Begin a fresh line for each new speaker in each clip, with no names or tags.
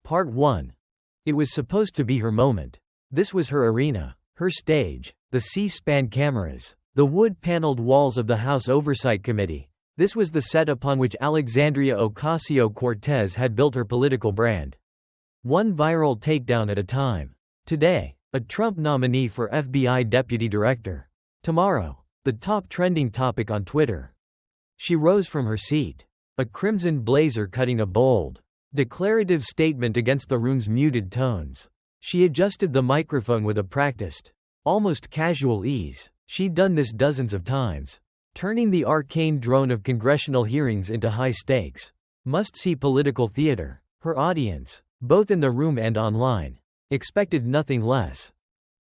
Part 1. It was supposed to be her moment. This was her arena, her stage, the C-SPAN cameras, the wood-paneled walls of the House Oversight Committee. This was the set upon which Alexandria Ocasio-Cortez had built her political brand. One viral takedown at a time. Today, a Trump nominee for FBI Deputy Director. Tomorrow, the top trending topic on Twitter. She rose from her seat, a crimson blazer cutting a bold, declarative statement against the room's muted tones. She adjusted the microphone with a practiced, almost casual ease. She'd done this dozens of times, turning the arcane drone of congressional hearings into high-stakes, must-see political theater. Her audience, both in the room and online, expected nothing less.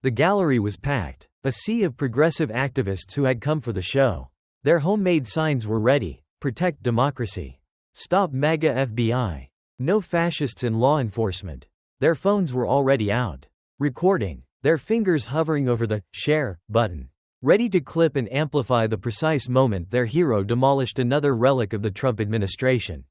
The gallery was packed, a sea of progressive activists who had come for the show. Their homemade signs were ready: protect democracy, stop MAGA FBI, no fascists in law enforcement. Their phones were already out, recording, their fingers hovering over the share button, ready to clip and amplify the precise moment their hero demolished another relic of the Trump administration.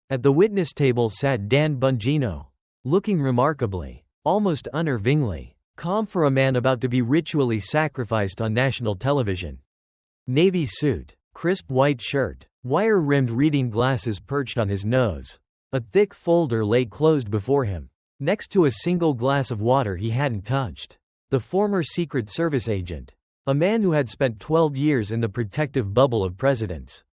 At the witness table sat Dan Bongino, looking remarkably, almost unnervingly, calm for a man about to be ritually sacrificed on national television. Navy suit, crisp white shirt, wire-rimmed reading glasses perched on his nose. A thick folder lay closed before him, next to a single glass of water he hadn't touched. The former Secret Service agent, a man who had spent 12 years in the protective bubble of presidents,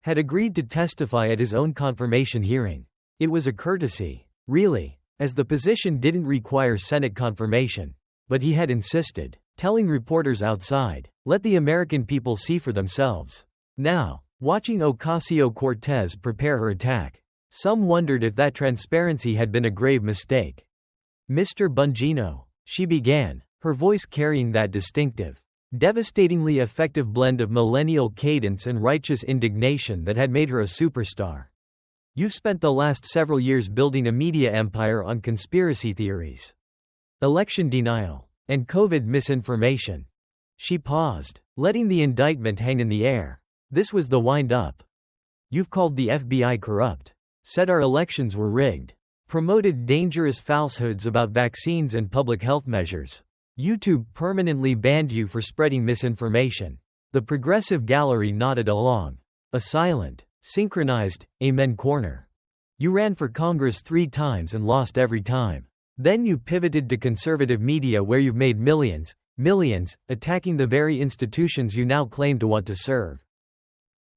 had agreed to testify at his own confirmation hearing. It was a courtesy, really, as the position didn't require Senate confirmation, but he had insisted, telling reporters outside, "Let the American people see for themselves." Now, watching Ocasio-Cortez prepare her attack, some wondered if that transparency had been a grave mistake. "Mr. Bongino," she began, her voice carrying that distinctive, devastatingly effective blend of millennial cadence and righteous indignation that had made her a superstar. "You've spent the last several years building a media empire on conspiracy theories, election denial, and COVID misinformation." She paused, letting the indictment hang in the air. This was the wind-up. "You've called the FBI corrupt, said our elections were rigged, promoted dangerous falsehoods about vaccines and public health measures. YouTube permanently banned you for spreading misinformation." The progressive gallery nodded along. A silent, synchronized, amen corner. "You ran for Congress 3 times and lost every time. Then you pivoted to conservative media where you've made millions, attacking the very institutions you now claim to want to serve."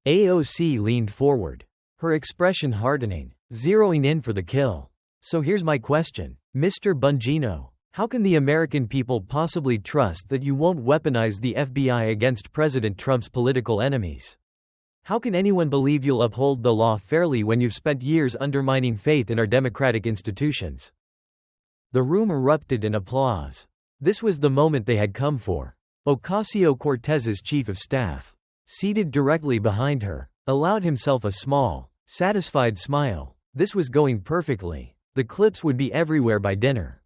AOC leaned forward, her expression hardening, zeroing in for the kill. "So here's my question, Mr. Bongino. How can the American people possibly trust that you won't weaponize the FBI against President Trump's political enemies? How can anyone believe you'll uphold the law fairly when you've spent years undermining faith in our democratic institutions?" The room erupted in applause. This was the moment they had come for. Ocasio-Cortez's chief of staff, seated directly behind her, allowed himself a small, satisfied smile. This was going perfectly. The clips would be everywhere by dinner.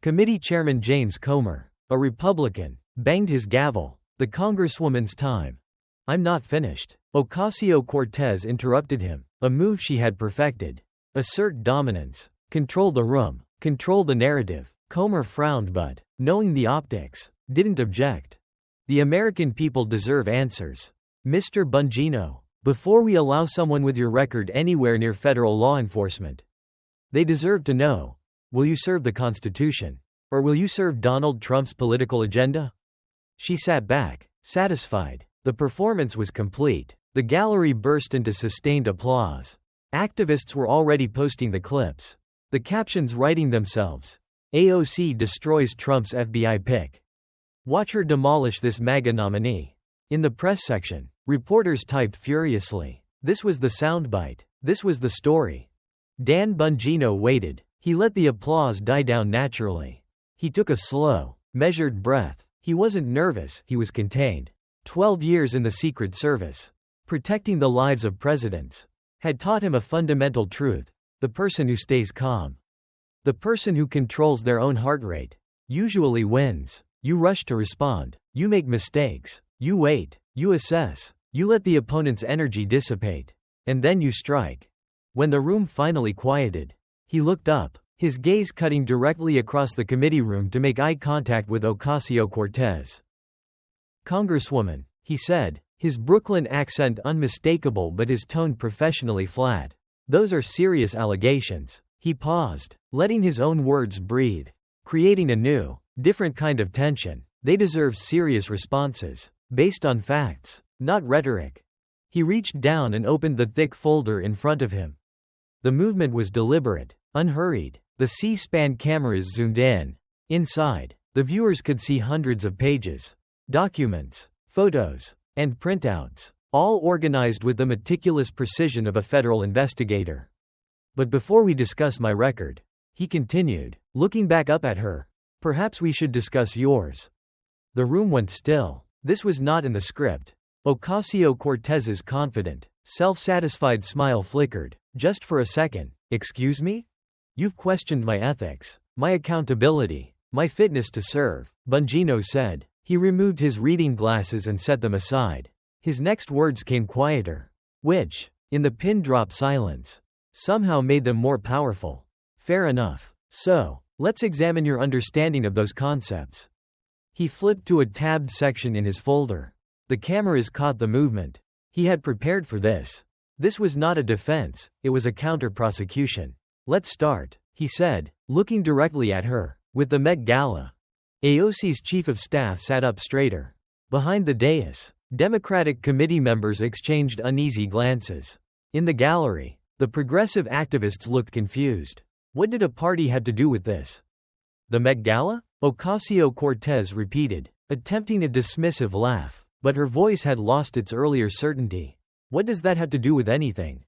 Committee Chairman James Comer, a Republican, banged his gavel. "The Congresswoman's time." "I'm not finished." Ocasio-Cortez interrupted him, a move she had perfected. "Assert dominance. Control the room. Control the narrative." Comer frowned but, knowing the optics, didn't object. "The American people deserve answers. Mr. Bongino, before we allow someone with your record anywhere near federal law enforcement, they deserve to know, will you serve the Constitution? Or will you serve Donald Trump's political agenda?" She sat back, satisfied. The performance was complete. The gallery burst into sustained applause. Activists were already posting the clips, the captions writing themselves. "AOC destroys Trump's FBI pick. Watch her demolish this MAGA nominee." In the press section, reporters typed furiously. This was the soundbite. This was the story. Dan Bongino waited. He let the applause die down naturally. He took a slow, measured breath. He wasn't nervous, he was contained. 12 years in the Secret Service, protecting the lives of presidents, had taught him a fundamental truth: the person who stays calm, the person who controls their own heart rate, usually wins. You rush to respond. You make mistakes. You wait. You assess. You let the opponent's energy dissipate. And then you strike. When the room finally quieted, He looked up, his gaze cutting directly across the committee room to make eye contact with Ocasio-Cortez. "Congresswoman," he said, his Brooklyn accent unmistakable but his tone professionally flat. "Those are serious allegations." He paused, letting his own words breathe, creating a new, different kind of tension. They deserve serious responses, based on facts, not rhetoric. He reached down and opened the thick folder in front of him. The movement was deliberate, unhurried. The C-SPAN cameras zoomed in. Inside, the viewers could see hundreds of pages, documents, photos, and printouts, all organized with the meticulous precision of a federal investigator. "But before we discuss my record," he continued, looking back up at her, "perhaps we should discuss yours." The room went still. This was not in the script. Ocasio-Cortez's confident, self-satisfied smile flickered, just for a second. "Excuse me? You've questioned my ethics, my accountability, my fitness to serve," Bongino said. He removed his reading glasses and set them aside. His next words came quieter, which, in the pin-drop silence, somehow made them more powerful. "Fair enough. So, let's examine your understanding of those concepts." He flipped to a tabbed section in his folder. The cameras caught the movement. He had prepared for this. This was not a defense, it was a counter-prosecution. "Let's start," he said, looking directly at her, "with the Met Gala." AOC's chief of staff sat up straighter. Behind the dais, Democratic committee members exchanged uneasy glances. In the gallery, the progressive activists looked confused. What did a party have to do with this? "The Met Gala?" Ocasio-Cortez repeated, attempting a dismissive laugh, but her voice had lost its earlier certainty. "What does that have to do with anything?"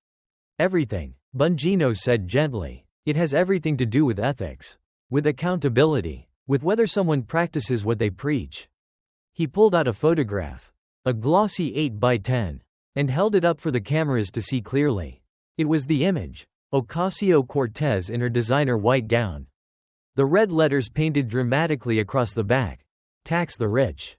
"Everything," Bongino said gently. "It has everything to do with ethics, with accountability, with whether someone practices what they preach." He pulled out a photograph, a glossy 8x10, and held it up for the cameras to see clearly. It was the image, Ocasio-Cortez in her designer white gown. The red letters painted dramatically across the back, "Tax the Rich."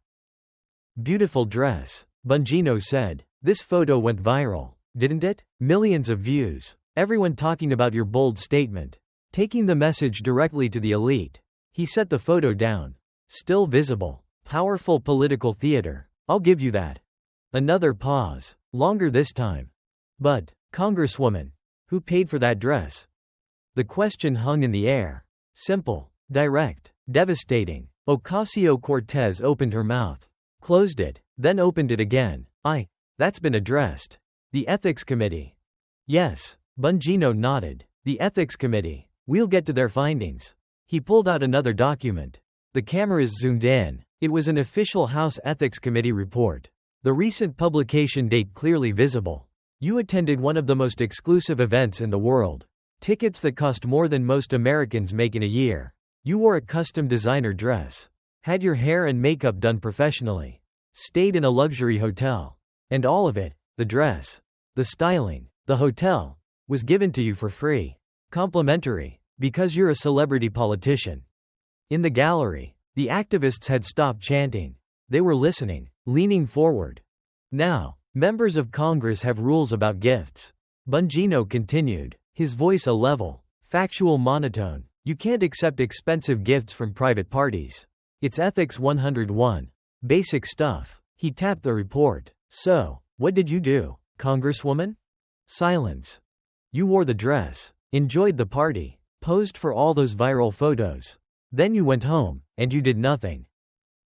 "Beautiful dress," Bongino said. "This photo went viral, didn't it? Millions of views. Everyone talking about your bold statement. Taking the message directly to the elite." He set the photo down. "Still visible. Powerful political theater. I'll give you that." Another pause. Longer this time. "But, Congresswoman, who paid for that dress?" The question hung in the air. Simple, direct, devastating. Ocasio-Cortez opened her mouth, closed it, then opened it again. That's been addressed. The Ethics Committee." "Yes." Bongino nodded. "The Ethics Committee. We'll get to their findings." He pulled out another document. The cameras zoomed in. It was an official House Ethics Committee report. The recent publication date clearly visible. "You attended one of the most exclusive events in the world. Tickets that cost more than most Americans make in a year. You wore a custom designer dress. Had your hair and makeup done professionally. Stayed in a luxury hotel. And all of it, the dress, the styling, the hotel, was given to you for free. Complimentary. Because you're a celebrity politician." In the gallery, the activists had stopped chanting. They were listening, leaning forward. "Now, members of Congress have rules about gifts," Bongino continued, his voice a level, factual monotone. "You can't accept expensive gifts from private parties. It's Ethics 101. Basic stuff." He tapped the report. "So, what did you do, Congresswoman?" Silence. "You wore the dress, enjoyed the party, posed for all those viral photos. Then you went home, and you did nothing."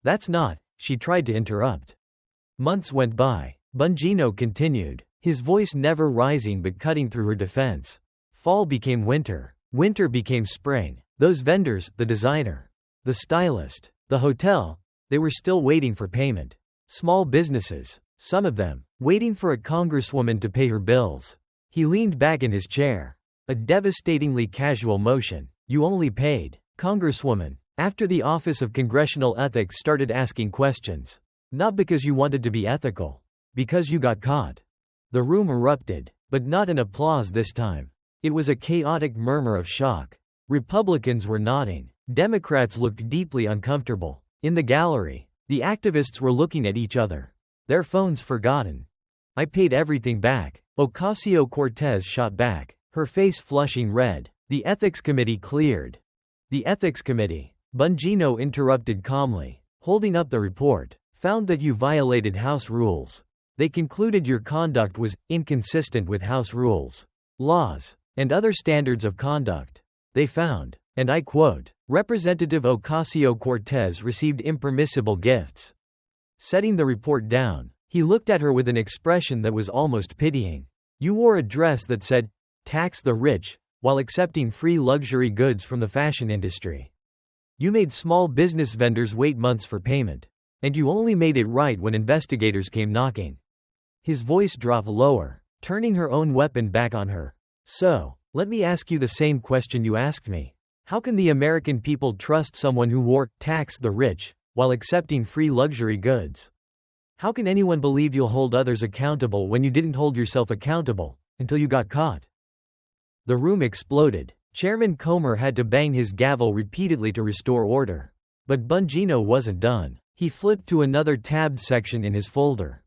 "That's not," she tried to interrupt. Months went by. Bongino continued, his voice never rising but cutting through her defense. "Fall became winter. Winter became spring. Those vendors, the designer, the stylist, the hotel, they were still waiting for payment. Small businesses, some of them, waiting for a congresswoman to pay her bills." He leaned back in his chair. A devastatingly casual motion. "You only paid, Congresswoman, after the Office of Congressional Ethics started asking questions. Not because you wanted to be ethical. Because you got caught." The room erupted, but not in applause this time. It was a chaotic murmur of shock. Republicans were nodding. Democrats looked deeply uncomfortable. In the gallery, the activists were looking at each other. Their phones forgotten. "I paid everything back," Ocasio-Cortez shot back, her face flushing red. The ethics committee cleared. The ethics committee, Bongino interrupted calmly, holding up the report, found that you violated House rules. They concluded your conduct was inconsistent with House rules, laws, and other standards of conduct. They found, and I quote, Representative Ocasio-Cortez received impermissible gifts. Setting the report down, he looked at her with an expression that was almost pitying. You wore a dress that said, "Tax the rich," while accepting free luxury goods from the fashion industry. You made small business vendors wait months for payment. And you only made it right when investigators came knocking. His voice dropped lower, turning her own weapon back on her. So, let me ask you the same question you asked me. How can the American people trust someone who wore "tax the rich" while accepting free luxury goods? How can anyone believe you'll hold others accountable when you didn't hold yourself accountable until you got caught? The room exploded. Chairman Comer had to bang his gavel repeatedly to restore order. But Bongino wasn't done. He flipped to another tabbed section in his folder.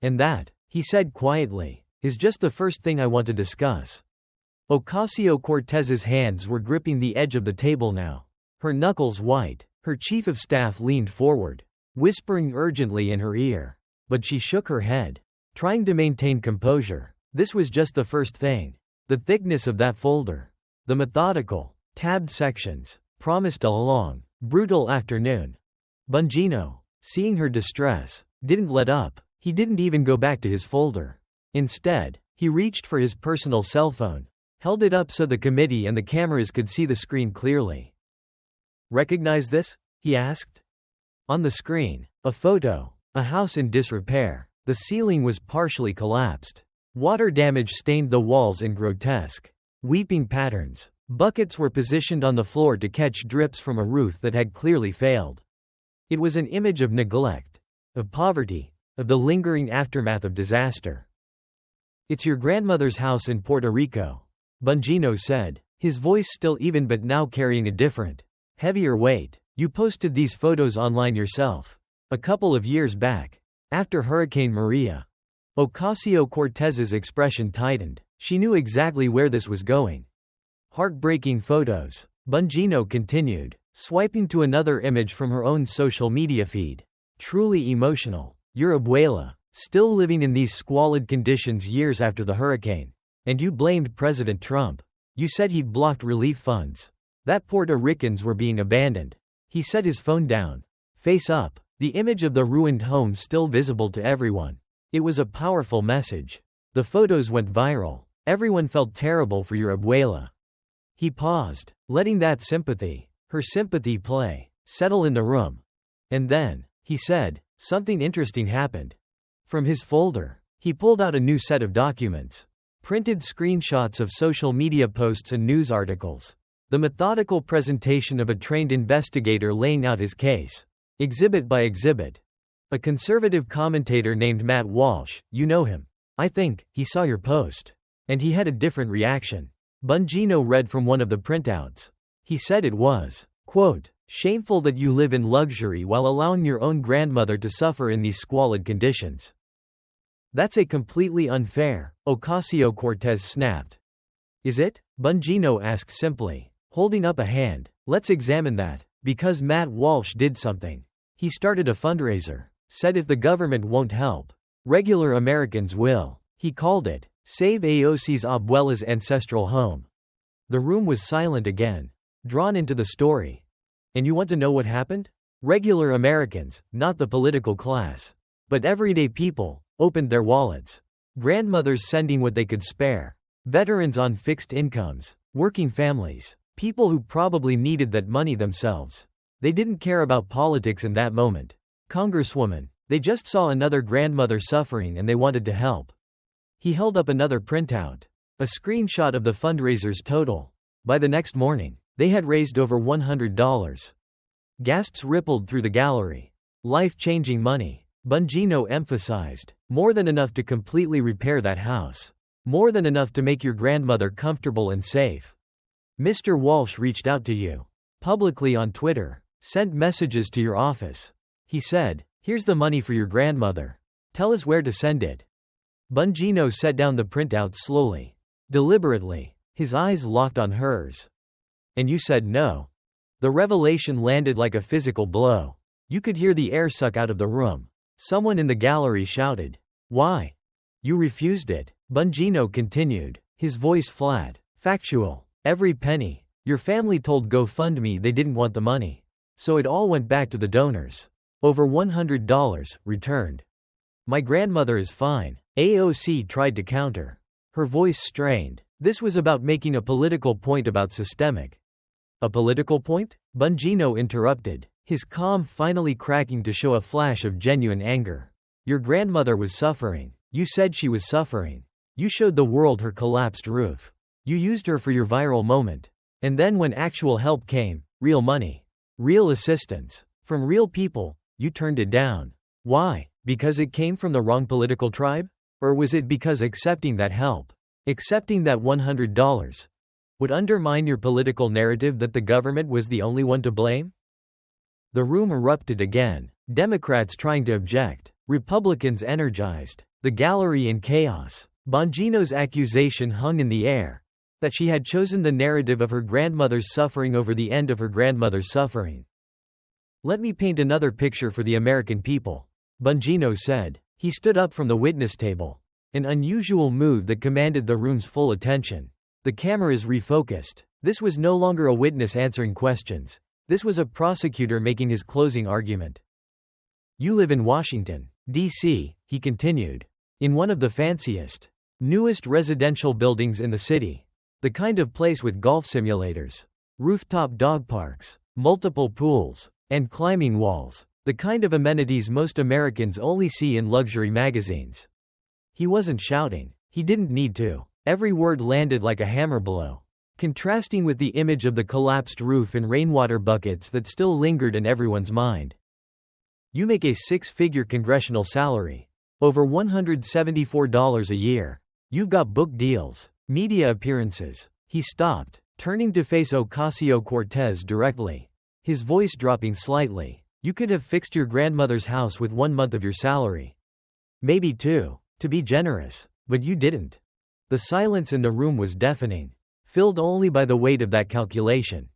And that, he said quietly, is just the first thing I want to discuss. Ocasio-Cortez's hands were gripping the edge of the table now. Her knuckles white. Her chief of staff leaned forward, whispering urgently in her ear. But she shook her head, trying to maintain composure. This was just the first thing. The thickness of that folder. The methodical, tabbed sections, promised a long, brutal afternoon. Bongino, seeing her distress, didn't let up. He didn't even go back to his folder. Instead, he reached for his personal cell phone, held it up so the committee and the cameras could see the screen clearly. Recognize this? He asked. On the screen, a photo, a house in disrepair. The ceiling was partially collapsed. Water damage stained the walls in grotesque, weeping patterns. Buckets were positioned on the floor to catch drips from a roof that had clearly failed. It was an image of neglect, of poverty, of the lingering aftermath of disaster. It's your grandmother's house in Puerto Rico, Bongino said, his voice still even but now carrying a different, heavier weight. You posted these photos online yourself, a couple of years back, after Hurricane Maria. Ocasio-Cortez's expression tightened. She knew exactly where this was going. Heartbreaking photos, Bongino continued, swiping to another image from her own social media feed. Truly emotional. Your abuela, still living in these squalid conditions years after the hurricane. And you blamed President Trump. You said he'd blocked relief funds. That Puerto Ricans were being abandoned. He set his phone down. Face up, the image of the ruined home still visible to everyone. It was a powerful message. The photos went viral. Everyone felt terrible for your abuela. He paused, letting that sympathy, her sympathy play, settle in the room. And then, he said, something interesting happened. From his folder, he pulled out a new set of documents. Printed screenshots of social media posts and news articles. The methodical presentation of a trained investigator laying out his case. Exhibit by exhibit. A conservative commentator named Matt Walsh, you know him. I think, he saw your post. And he had a different reaction. Bongino read from one of the printouts. He said it was, quote, shameful that you live in luxury while allowing your own grandmother to suffer in these squalid conditions. That's a completely unfair, Ocasio-Cortez snapped. Is it? Bongino asked simply, holding up a hand. Let's examine that, because Matt Walsh did something. He started a fundraiser, said if the government won't help, regular Americans will. He called it, Save AOC's Abuela's Ancestral Home. The room was silent again, drawn into the story. And you want to know what happened? Regular Americans, not the political class, but everyday people, opened their wallets. Grandmothers sending what they could spare. Veterans on fixed incomes. Working families. People who probably needed that money themselves. They didn't care about politics in that moment. Congresswoman. They just saw another grandmother suffering and they wanted to help. He held up another printout. A screenshot of the fundraiser's total. By the next morning, they had raised over $100. Gasps rippled through the gallery. Life-changing money. Bongino emphasized. More than enough to completely repair that house. More than enough to make your grandmother comfortable and safe. Mr. Walsh reached out to you. Publicly on Twitter. Sent messages to your office. He said, here's the money for your grandmother. Tell us where to send it. Bongino set down the printout slowly. Deliberately. His eyes locked on hers. And you said no. The revelation landed like a physical blow. You could hear the air suck out of the room. Someone in the gallery shouted, "Why? You refused it." Bongino continued, his voice flat, factual. "Every penny. Your family told GoFundMe they didn't want the money. So it all went back to the donors. Over $100 returned. My grandmother is fine." AOC tried to counter. Her voice strained. This was about making a political point about systemic. A political point? Bongino interrupted, his calm finally cracking to show a flash of genuine anger. Your grandmother was suffering. You said she was suffering. You showed the world her collapsed roof. You used her for your viral moment. And then when actual help came, real money, real assistance, from real people, you turned it down. Why? Because it came from the wrong political tribe? Or was it because accepting that help, accepting that $100, would undermine your political narrative that the government was the only one to blame? The room erupted again, Democrats trying to object, Republicans energized, the gallery in chaos. Bongino's accusation hung in the air, that she had chosen the narrative of her grandmother's suffering over the end of her grandmother's suffering. Let me paint another picture for the American people, Bongino said. He stood up from the witness table, an unusual move that commanded the room's full attention. The cameras refocused. This was no longer a witness answering questions. This was a prosecutor making his closing argument. You live in Washington, D.C., he continued, in one of the fanciest, newest residential buildings in the city. The kind of place with golf simulators, rooftop dog parks, multiple pools, and climbing walls. The kind of amenities most Americans only see in luxury magazines. He wasn't shouting. He didn't need to. Every word landed like a hammer blow, contrasting with the image of the collapsed roof and rainwater buckets that still lingered in everyone's mind. You make a six-figure congressional salary, over $174 a year. You've got book deals, media appearances. He stopped, turning to face Ocasio-Cortez directly, his voice dropping slightly. You could have fixed your grandmother's house with 1 month of your salary. Maybe 2, to be generous, but you didn't. The silence in the room was deafening, filled only by the weight of that calculation.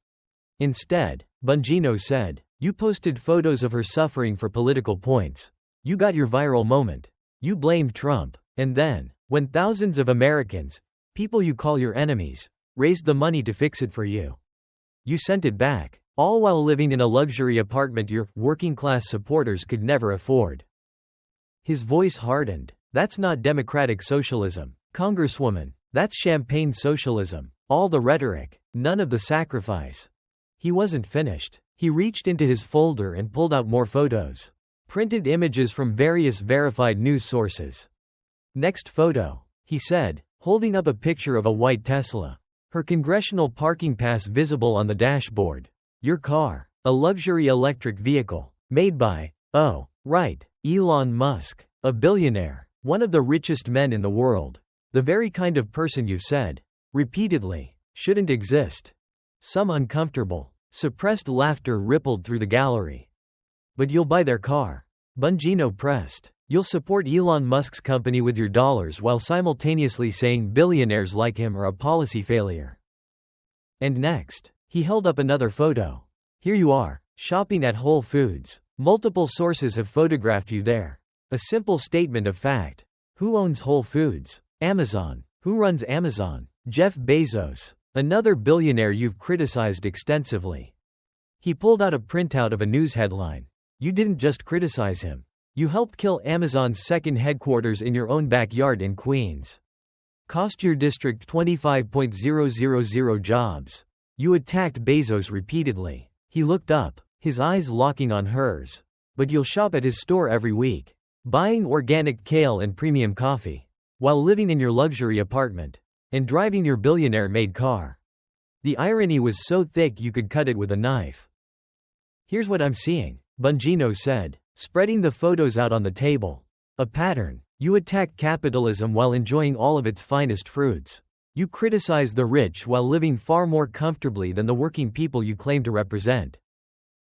Instead, Bongino said, you posted photos of her suffering for political points. You got your viral moment. You blamed Trump. And then, when thousands of Americans, people you call your enemies, raised the money to fix it for you, you sent it back, all while living in a luxury apartment your working-class supporters could never afford. His voice hardened. That's not democratic socialism, Congresswoman. That's champagne socialism. All the rhetoric, none of the sacrifice. He wasn't finished. He reached into his folder and pulled out more photos. Printed images from various verified news sources. Next photo, he said, holding up a picture of a white Tesla. Her congressional parking pass visible on the dashboard. Your car, a luxury electric vehicle, made by, oh, right, Elon Musk, a billionaire, one of the richest men in the world. The very kind of person you've said, repeatedly, shouldn't exist. Some uncomfortable, suppressed laughter rippled through the gallery. But you'll buy their car. Bongino pressed. You'll support Elon Musk's company with your dollars while simultaneously saying billionaires like him are a policy failure. And next, he held up another photo. Here you are, shopping at Whole Foods. Multiple sources have photographed you there. A simple statement of fact. Who owns Whole Foods? Amazon. Who runs Amazon? Jeff Bezos, another billionaire you've criticized extensively. He pulled out a printout of a news headline. You didn't just criticize him. You helped kill Amazon's second headquarters in your own backyard in Queens. Cost your district 25,000 jobs. You attacked Bezos repeatedly. He looked up, his eyes locking on hers. But you'll shop at his store every week, buying organic kale and premium coffee, while living in your luxury apartment, and driving your billionaire-made car. The irony was so thick you could cut it with a knife. Here's what I'm seeing, Bongino said, spreading the photos out on the table. A pattern. You attack capitalism while enjoying all of its finest fruits. You criticize the rich while living far more comfortably than the working people you claim to represent.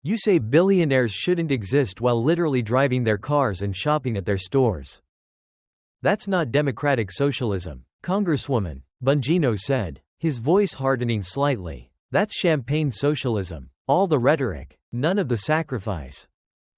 You say billionaires shouldn't exist while literally driving their cars and shopping at their stores. That's not democratic socialism, Congresswoman, Bongino said, his voice hardening slightly. That's champagne socialism. All the rhetoric, none of the sacrifice.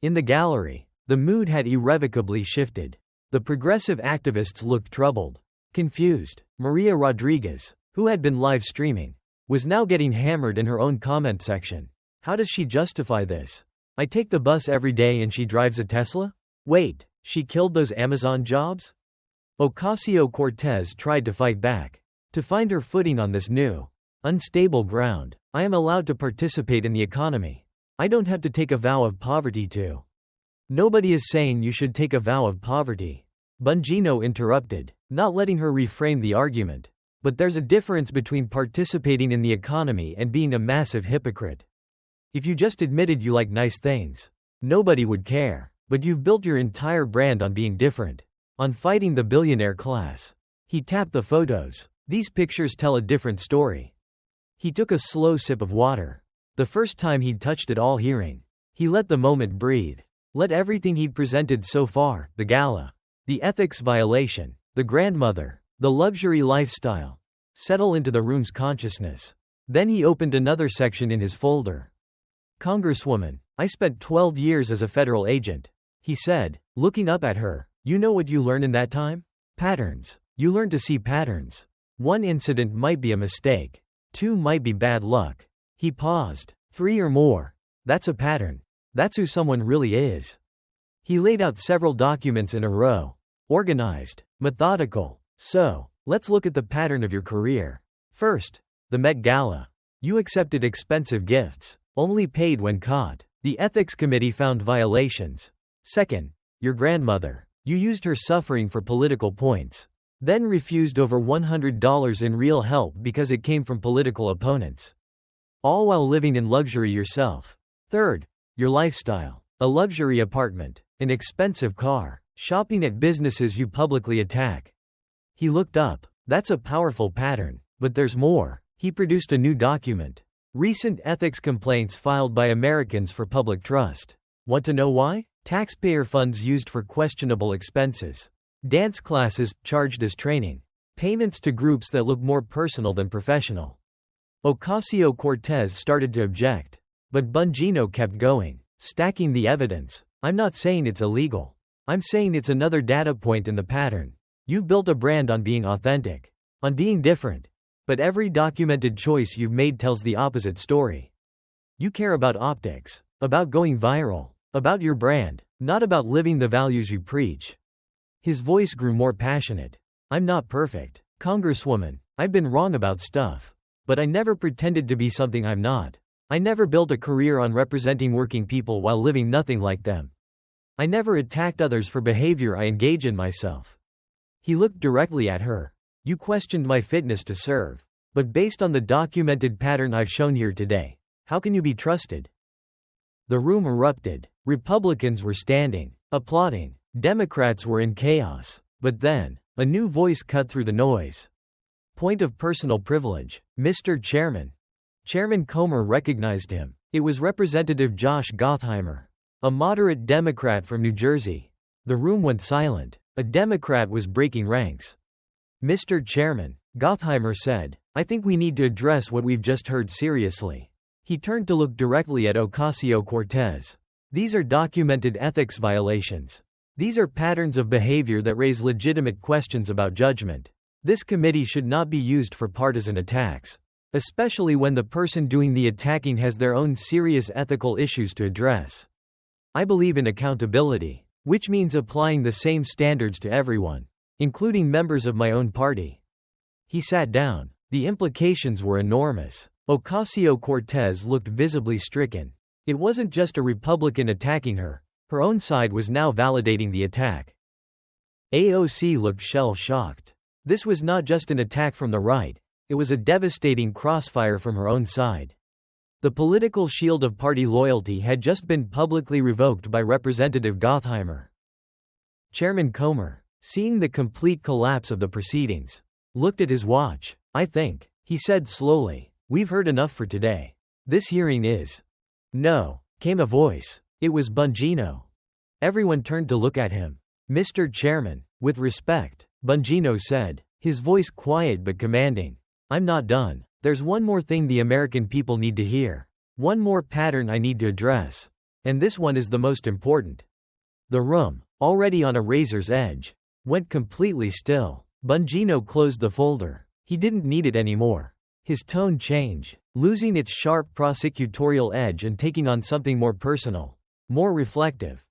In the gallery, the mood had irrevocably shifted. The progressive activists looked troubled, confused. Maria Rodriguez, who had been live streaming, was now getting hammered in her own comment section. How does she justify this? I take the bus every day and she drives a Tesla? Wait, she killed those Amazon jobs? Ocasio-Cortez tried to fight back, to find her footing on this new, unstable ground. I am allowed to participate in the economy. I don't have to take a vow of poverty to. Nobody is saying you should take a vow of poverty. Bongino interrupted, not letting her reframe the argument. But there's a difference between participating in the economy and being a massive hypocrite. If you just admitted you like nice things, nobody would care. But you've built your entire brand on being different, on fighting the billionaire class. He tapped the photos. These pictures tell a different story. He took a slow sip of water. The first time he'd touched it all hearing. He let the moment breathe. Let everything he'd presented so far, the gala, the ethics violation, the grandmother, the luxury lifestyle, settle into the room's consciousness. Then he opened another section in his folder. Congresswoman, I spent 12 years as a federal agent, he said, looking up at her. You know what you learn in that time? Patterns. You learn to see patterns. One incident might be a mistake. Two might be bad luck. He paused. Three or more. That's a pattern. That's who someone really is. He laid out several documents in a row. Organized. Methodical. So, let's look at the pattern of your career. First, the Met Gala. You accepted expensive gifts, only paid when caught. The Ethics Committee found violations. Second, your grandmother. You used her suffering for political points. Then refused over $100 in real help because it came from political opponents. All while living in luxury yourself. Third, your lifestyle. A luxury apartment, an expensive car, shopping at businesses you publicly attack. He looked up. That's a powerful pattern. But there's more. He produced a new document. Recent ethics complaints filed by Americans for public trust. Want to know why? Taxpayer funds used for questionable expenses. Dance classes, charged as training. Payments to groups that look more personal than professional. Ocasio-Cortez started to object. But Bongino kept going, stacking the evidence. I'm not saying it's illegal. I'm saying it's another data point in the pattern. You've built a brand on being authentic, on being different. But every documented choice you've made tells the opposite story. You care about optics, about going viral, about your brand, not about living the values you preach. His voice grew more passionate. I'm not perfect, Congresswoman. I've been wrong about stuff. But I never pretended to be something I'm not. I never built a career on representing working people while living nothing like them. I never attacked others for behavior I engage in myself. He looked directly at her. You questioned my fitness to serve. But based on the documented pattern I've shown here today, how can you be trusted? The room erupted. Republicans were standing, applauding. Democrats were in chaos. But then, a new voice cut through the noise. Point of personal privilege, Mr. Chairman. Chairman Comer recognized him. It was Representative Josh Gottheimer, a moderate Democrat from New Jersey. The room went silent. A Democrat was breaking ranks. Mr. Chairman, Gottheimer said, I think we need to address what we've just heard seriously. He turned to look directly at Ocasio-Cortez. These are documented ethics violations. These are patterns of behavior that raise legitimate questions about judgment. This committee should not be used for partisan attacks, especially when the person doing the attacking has their own serious ethical issues to address. I believe in accountability, which means applying the same standards to everyone, including members of my own party. He sat down. The implications were enormous. Ocasio-Cortez looked visibly stricken. It wasn't just a Republican attacking her. Her own side was now validating the attack. AOC looked shell-shocked. This was not just an attack from the right. It was a devastating crossfire from her own side. The political shield of party loyalty had just been publicly revoked by Representative Gottheimer. Chairman Comer, seeing the complete collapse of the proceedings, looked at his watch. I think, he said slowly, we've heard enough for today. This hearing is. No, came a voice. It was Bongino. Everyone turned to look at him. Mr. Chairman, with respect, Bongino said, his voice quiet but commanding. I'm not done. There's one more thing the American people need to hear. One more pattern I need to address. And this one is the most important. The room, already on a razor's edge, went completely still. Bongino closed the folder. He didn't need it anymore. His tone changed, losing its sharp prosecutorial edge and taking on something more personal, more reflective.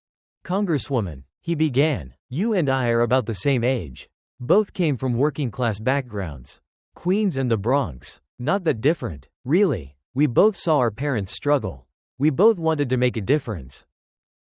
Congresswoman, he began, you and I are about the same age. Both came from working-class backgrounds. Queens and the Bronx. Not that different, really. We both saw our parents struggle. We both wanted to make a difference.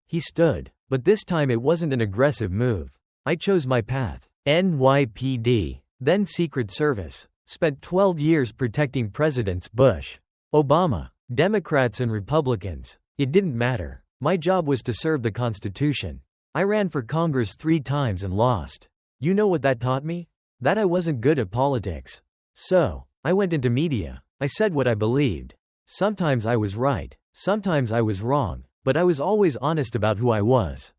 He stood, but this time it wasn't an aggressive move. I chose my path. NYPD, then Secret Service. Spent 12 years protecting Presidents Bush, Obama, Democrats and Republicans. It didn't matter. My job was to serve the Constitution. I ran for Congress 3 times and lost. You know what that taught me? That I wasn't good at politics. So, I went into media. I said what I believed. Sometimes I was right, sometimes I was wrong, but I was always honest about who I was.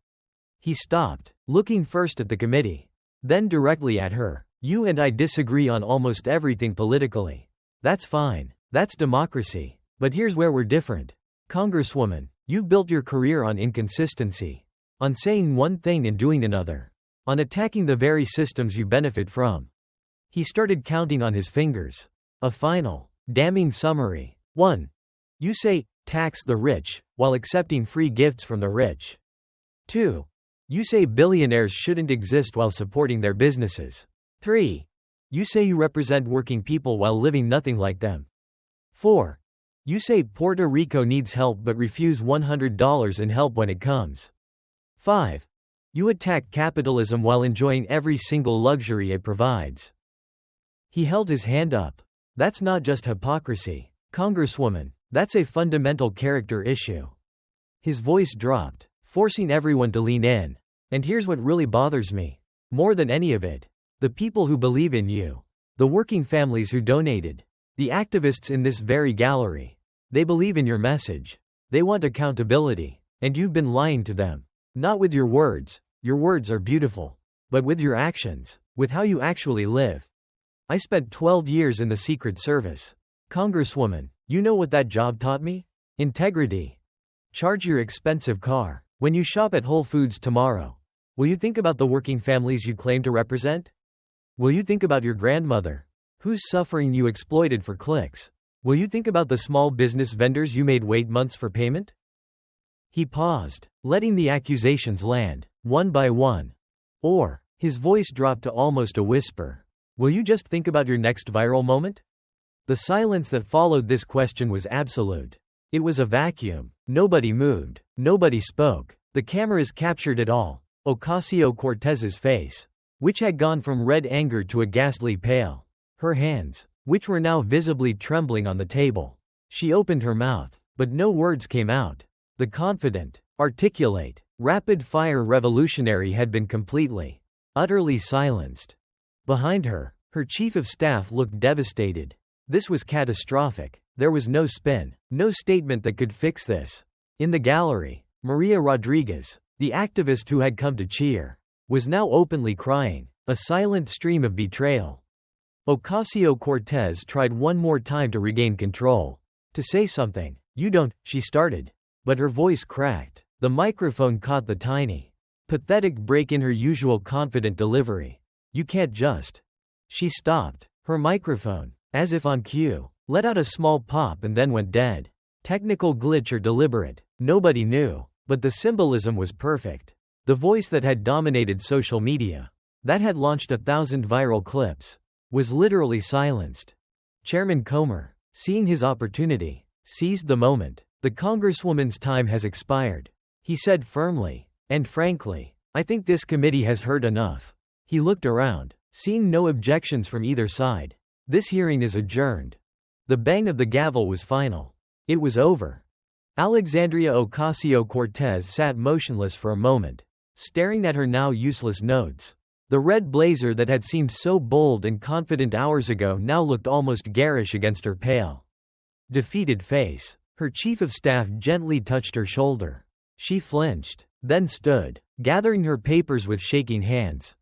He stopped, looking first at the committee, then directly at her. You and I disagree on almost everything politically. That's fine. That's democracy. But here's where we're different. Congresswoman, you've built your career on inconsistency. On saying one thing and doing another. On attacking the very systems you benefit from. He started counting on his fingers. A final, damning summary. 1. You say, tax the rich, while accepting free gifts from the rich. 2. You say billionaires shouldn't exist while supporting their businesses. 3. You say you represent working people while living nothing like them. 4. You say Puerto Rico needs help but refuse $100 in help when it comes. 5. You attack capitalism while enjoying every single luxury it provides. He held his hand up. That's not just hypocrisy, Congresswoman, that's a fundamental character issue. His voice dropped, forcing everyone to lean in. And here's what really bothers me. More than any of it. The people who believe in you. The working families who donated. The activists in this very gallery. They believe in your message. They want accountability. And you've been lying to them. Not with your words are beautiful. But with your actions. With how you actually live. I spent 12 years in the Secret Service. Congresswoman, you know what that job taught me? Integrity. Charge your expensive car. When you shop at Whole Foods tomorrow, will you think about the working families you claim to represent? Will you think about your grandmother, whose suffering you exploited for clicks? Will you think about the small business vendors you made wait months for payment? He paused, letting the accusations land, one by one. Or, his voice dropped to almost a whisper. Will you just think about your next viral moment? The silence that followed this question was absolute. It was a vacuum. Nobody moved. Nobody spoke. The cameras captured it all. Ocasio-Cortez's face, which had gone from red anger to a ghastly pale. Her hands, which were now visibly trembling on the table. She opened her mouth, but no words came out. The confident, articulate, rapid-fire revolutionary had been completely, utterly silenced. Behind her, her chief of staff looked devastated. This was catastrophic. There was no spin, no statement that could fix this. In the gallery, Maria Rodriguez, the activist who had come to cheer, was now openly crying, a silent stream of betrayal. Ocasio-Cortez tried one more time to regain control. To say something. You don't, she started. But her voice cracked. The microphone caught the tiny, pathetic break in her usual confident delivery. You can't just. She stopped. Her microphone, as if on cue, let out a small pop and then went dead. Technical glitch or deliberate, nobody knew. But the symbolism was perfect. The voice that had dominated social media, that had launched 1,000 viral clips, was literally silenced. Chairman Comer, seeing his opportunity, seized the moment. The Congresswoman's time has expired, he said firmly. And frankly, I think this committee has heard enough. He looked around, seeing no objections from either side. This hearing is adjourned. The bang of the gavel was final. It was over. Alexandria Ocasio-Cortez sat motionless for a moment, staring at her now useless notes. The red blazer that had seemed so bold and confident hours ago now looked almost garish against her pale, defeated face. Her chief of staff gently touched her shoulder. She flinched, then stood, gathering her papers with shaking hands.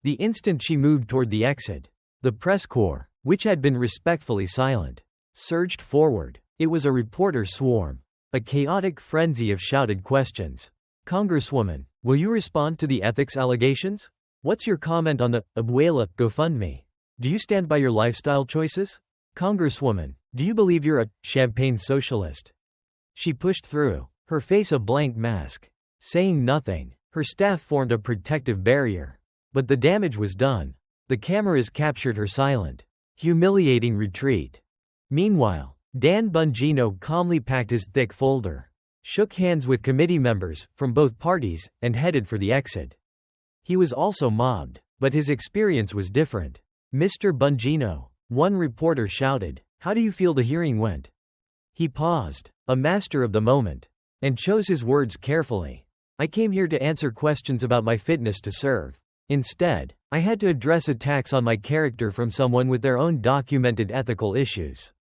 The instant she moved toward the exit, the press corps, which had been respectfully silent, surged forward. It was a reporter swarm. A chaotic frenzy of shouted questions. Congresswoman, will you respond to the ethics allegations? What's your comment on the Abuela GoFundMe? Do you stand by your lifestyle choices? Congresswoman, do you believe you're a champagne socialist? She pushed through, her face a blank mask. Saying nothing, her staff formed a protective barrier. But the damage was done. The cameras captured her silent, humiliating retreat. Meanwhile, Dan Bongino calmly packed his thick folder, shook hands with committee members from both parties, and headed for the exit. He was also mobbed, but his experience was different. Mr. Bongino, one reporter shouted, how do you feel the hearing went? He paused, a master of the moment, and chose his words carefully. I came here to answer questions about my fitness to serve. Instead, I had to address attacks on my character from someone with their own documented ethical issues.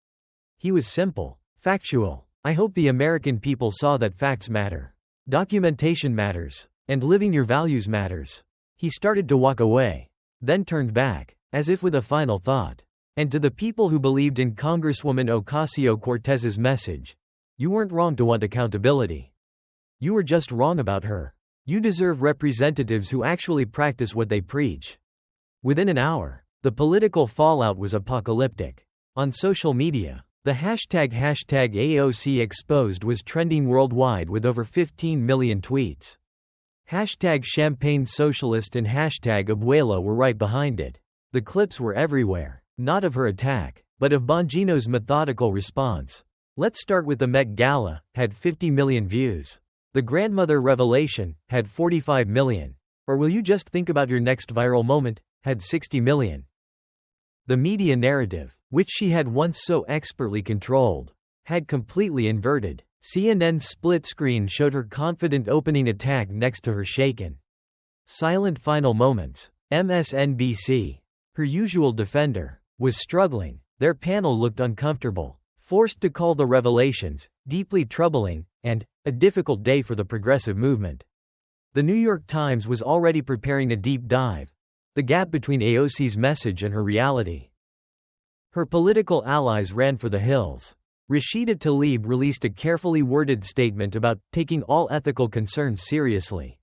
He was simple, factual. I hope the American people saw that facts matter. Documentation matters. And living your values matters. He started to walk away, then turned back, as if with a final thought. And to the people who believed in Congresswoman Ocasio-Cortez's message, you weren't wrong to want accountability. You were just wrong about her. You deserve representatives who actually practice what they preach. Within an hour, the political fallout was apocalyptic. On social media, the hashtag AOC exposed was trending worldwide with over 15 million tweets. Hashtag Champagne Socialist and hashtag Abuela were right behind it. The clips were everywhere, not of her attack, but of Bongino's methodical response. Let's start with the Met Gala, had 50 million views. The grandmother revelation, had 45 million. Or will you just think about your next viral moment, had 60 million. The media narrative, which she had once so expertly controlled, had completely inverted. CNN's split screen showed her confident opening attack next to her shaken, silent final moments. MSNBC, her usual defender, was struggling. Their panel looked uncomfortable, forced to call the revelations deeply troubling and a difficult day for the progressive movement. The New York Times was already preparing a deep dive, the gap between AOC's message and her reality. Her political allies ran for the hills. Rashida Tlaib released a carefully worded statement about taking all ethical concerns seriously.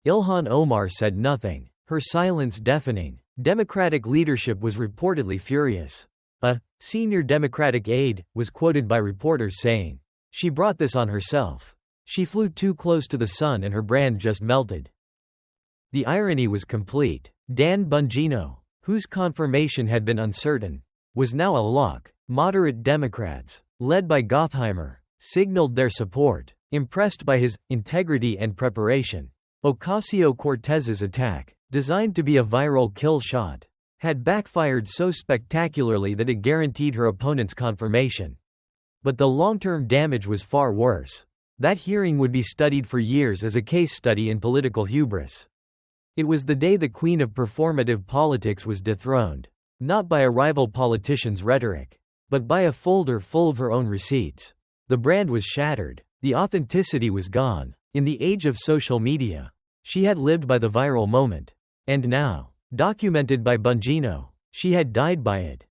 Ilhan Omar said nothing, her silence deafening. Democratic leadership was reportedly furious. A senior Democratic aide was quoted by reporters saying, "She brought this on herself. She flew too close to the sun and her brand just melted." The irony was complete. Dan Bongino, whose confirmation had been uncertain, was now a lock. Moderate Democrats, led by Gottheimer, signaled their support, impressed by his integrity and preparation. Ocasio-Cortez's attack, designed to be a viral kill shot, had backfired so spectacularly that it guaranteed her opponent's confirmation. But the long-term damage was far worse. That hearing would be studied for years as a case study in political hubris. It was the day the queen of performative politics was dethroned, not by a rival politician's rhetoric, but by a folder full of her own receipts. The brand was shattered. The authenticity was gone. In the age of social media, she had lived by the viral moment. And now, documented by Bongino, she had died by it.